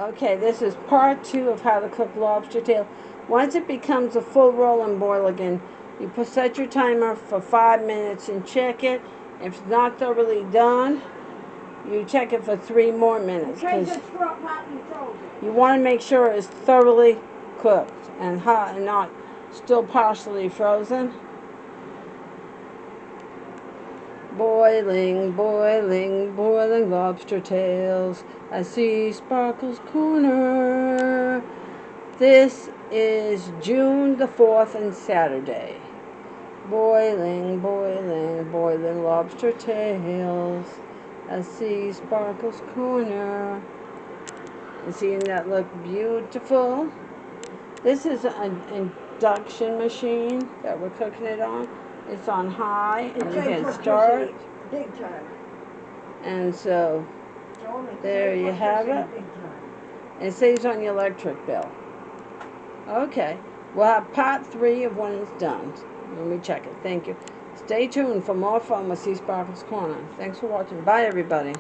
Okay, this is part 2 of how to cook lobster tail. Once it becomes a full roll and boil again, you set your timer for 5 minutes and check it. If it's not thoroughly done, you check it for 3 more minutes. Because you want to make sure it's thoroughly cooked and hot and not still partially frozen. Boiling, boiling, boiling lobster tails. I see Sparkles Corner. This is June the 4th and Saturday. Boiling, boiling, boiling lobster tails. I see Sparkles Corner. And seeing that look beautiful. This is an induction machine that we're cooking it on. It's on high and you can start. Big time. And so there you have it. It saves on your electric bill. Okay, we'll have part 3 of when it's done. When we check it. Thank you. Stay tuned for more fun with Sea Sparkles Corner. Thanks for watching. Bye, everybody.